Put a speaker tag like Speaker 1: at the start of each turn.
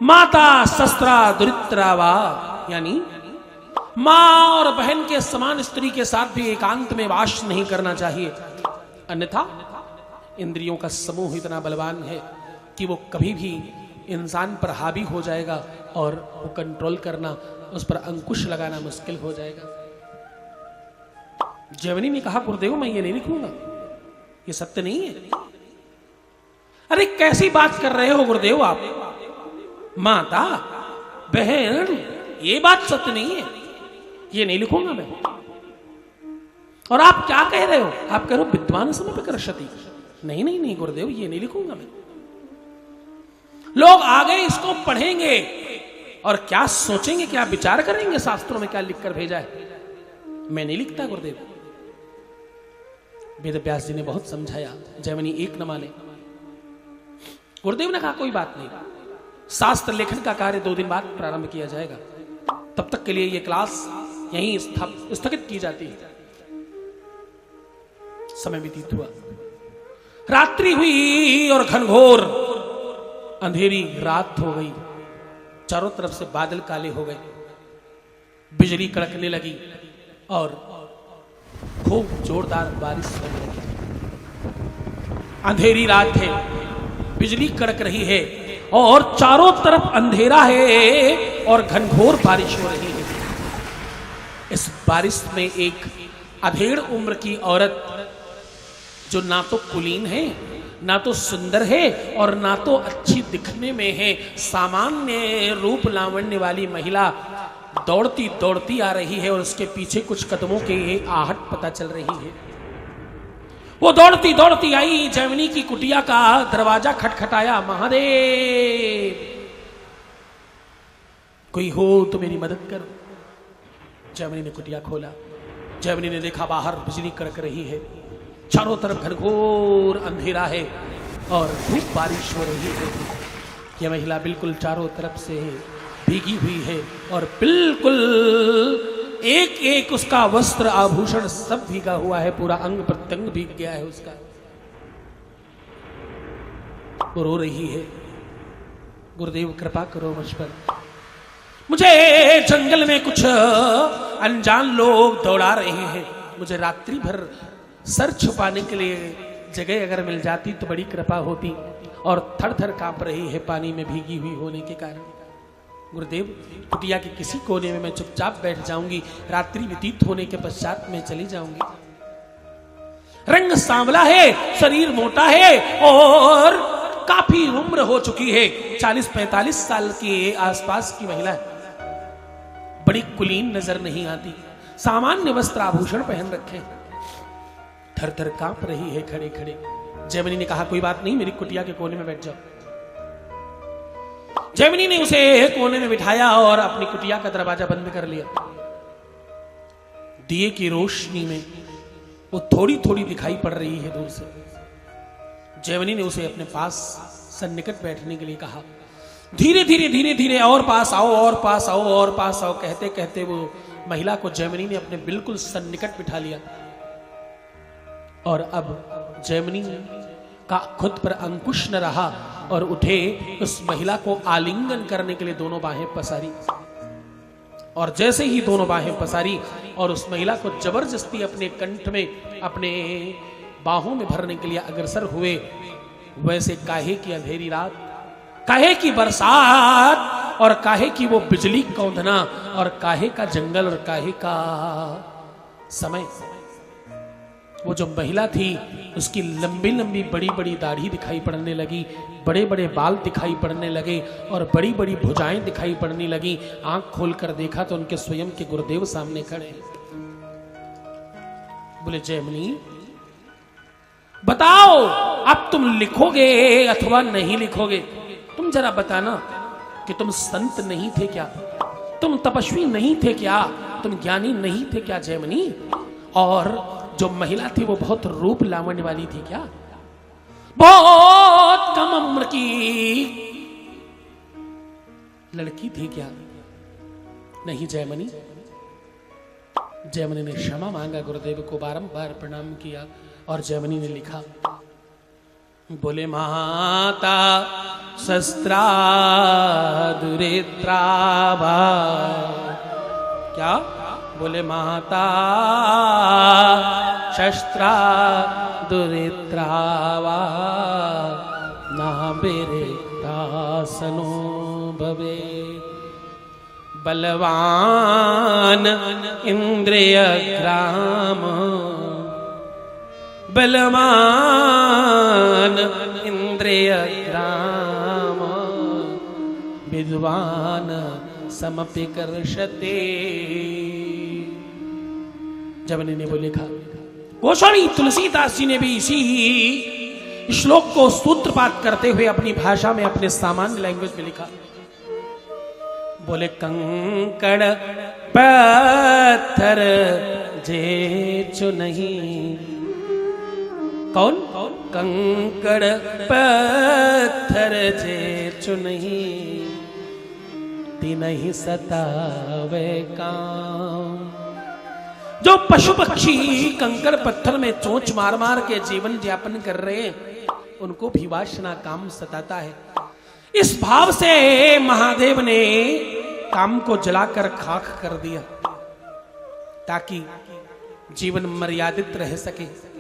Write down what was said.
Speaker 1: माता शस्त्रा दुरित्रा वा, यानी मां और बहन के समान स्त्री के साथ भी एकांत में वास नहीं करना चाहिए, अन्यथा इंद्रियों का समूह इतना बलवान है कि वो कभी भी इंसान पर हावी हो जाएगा और वो कंट्रोल करना, उस पर अंकुश लगाना मुश्किल हो जाएगा। जैमिनी ने कहा गुरुदेव मैं ये नहीं लिखूंगा, ये सत्य नहीं है। अरे कैसी बात कर रहे हो गुरुदेव आप, माता बहन ये बात सत्य नहीं है, ये नहीं लिखूंगा मैं। और आप क्या कह रहे हो, आप कह रहे हो विद्वान समपिकर्षति, नहीं नहीं नहीं गुरुदेव ये नहीं लिखूंगा मैं। लोग आगे इसको पढ़ेंगे और क्या सोचेंगे, क्या विचार करेंगे, शास्त्रों में क्या लिखकर भेजा है, मैं नहीं लिखता गुरुदेव। वेद व्यास जी ने बहुत समझाया, जैमिनी एक न माने। गुरुदेव ने कहा कोई बात नहीं, शास्त्र लेखन का कार्य 2 दिन बाद प्रारंभ किया जाएगा, तब तक के लिए ये क्लास यहीं स्थगित की जाती है। समय व्यतीत हुआ, रात्रि हुई और घनघोर अंधेरी रात हो गई, चारों तरफ से बादल काले हो गए, बिजली कड़कने लगी और खूब जोरदार बारिश होने लगी। अंधेरी रात है, बिजली कड़क रही है और चारों तरफ अंधेरा है और घनघोर बारिश हो रही है। इस बारिश में एक अधेड़ उम्र की औरत, जो ना तो कुलीन है, ना तो सुंदर है और ना तो अच्छी दिखने में है, सामान्य रूप लावण्य वाली महिला दौड़ती दौड़ती आ रही है और उसके पीछे कुछ कदमों की आहट पता चल रही है। वो दौड़ती दौड़ती आई, जैमिनी की कुटिया का दरवाजा खटखटाया, महादेव कोई हो तो मेरी मदद करो। जैमिनी ने कुटिया खोला, जैमिनी ने देखा बाहर बिजली कड़क रही है, चारों तरफ घनघोर अंधेरा है और खूब बारिश हो रही है। यह महिला बिल्कुल चारों तरफ से भीगी हुई है और बिल्कुल एक एक उसका वस्त्र आभूषण सब भीगा हुआ है, पूरा अंग प्रत्यंग भीग गया है उसका। वो रो रही है, गुरुदेव कृपा करो मुझ पर, मुझे जंगल में कुछ अनजान लोग दौड़ा रहे हैं, मुझे रात्रि भर सर छुपाने के लिए जगह अगर मिल जाती तो बड़ी कृपा होती, और थर थर कांप रही है पानी में भीगी हुई होने के कारण। गुरुदेव कुटिया के किसी कोने में मैं चुपचाप बैठ जाऊंगी, रात्रि व्यतीत होने के पश्चात मैं चली जाऊंगी। रंग सांवला है, शरीर मोटा है और काफी उम्र हो चुकी है, 40-45 साल की आसपास की महिला है, बड़ी कुलीन नजर नहीं आती, सामान्य वस्त्र आभूषण पहन रखे, थर थर कांप रही है खड़े खड़े। जैमिनी ने कहा कोई बात नहीं, मेरी कुटिया के कोने में बैठ जाओ। जैमिनी ने उसे कोने में बिठाया और अपनी कुटिया का दरवाजा बंद कर लिया। दिए की रोशनी में वो थोड़ी थोड़ी दिखाई पड़ रही है दूर से। जैमिनी ने उसे अपने पास सन्निकट बैठने के लिए कहा, धीरे धीरे धीरे धीरे और पास आओ, और पास आओ, और पास आओ, कहते कहते वो महिला को जैमिनी ने अपने बिल्कुल सन्निकट बिठा लिया। और अब जैमिनी का खुद पर अंकुश न रहा और उठे उस महिला को आलिंगन करने के लिए दोनों बाहें पसारी, और जैसे ही दोनों बाहें पसारी और उस महिला को जबरदस्ती अपने कंठ में, अपने बाहों में भरने के लिए अग्रसर हुए, वैसे काहे की अंधेरी रात, काहे की बरसात और काहे की वो बिजली कौंधना और काहे का जंगल और काहे का समय। वो जो महिला थी उसकी लंबी लंबी बड़ी बड़ी दाढ़ी दिखाई पड़ने लगी, बड़े बड़े बाल दिखाई पड़ने लगे और बड़ी बड़ी भुजाएं दिखाई पड़ने लगी। आंख खोलकर देखा तो उनके स्वयं के गुरुदेव सामने खड़े। बोले जैमिनी बताओ अब तुम लिखोगे अथवा नहीं लिखोगे? तुम जरा बताना कि तुम संत नहीं थे क्या, तुम तपस्वी नहीं थे क्या, तुम ज्ञानी नहीं थे क्या जैमिनी? और जो महिला थी वो बहुत रूप लावण्य वाली थी क्या, बहुत कम उम्र की लड़की थी क्या? नहीं जैमिनी। जैमिनी ने क्षमा मांगा, गुरुदेव को बारंबार प्रणाम किया और जैमिनी ने लिखा, बोले माता शस्त्रा दुरित्रावा। क्या बोले? माता शस्त्रा दुरित्रावा ना बिरिक्तासनो भवे। बलवान इंद्रिय ग्राम, बलवान इंद्रिय ग्राम, विद्वान समपि कर्षते। जवनी ने वो लिखा। गोस्वामी तुलसीदास जी ने भी इसी श्लोक को सूत्रपात करते हुए अपनी भाषा में, अपने सामान्य लैंग्वेज में लिखा। बोले कंकड़ पत्थर जेचु नहीं। कौन? कंकड़ पत्थर जेचु नहीं, नहीं सतावे काम। जो पशु पक्षी कंकड़ पत्थर में चोंच मार मार के जीवन यापन कर रहे हैं, उनको भी वासना काम सताता है। इस भाव से महादेव ने काम को जलाकर खाक कर दिया ताकि जीवन मर्यादित रह सके।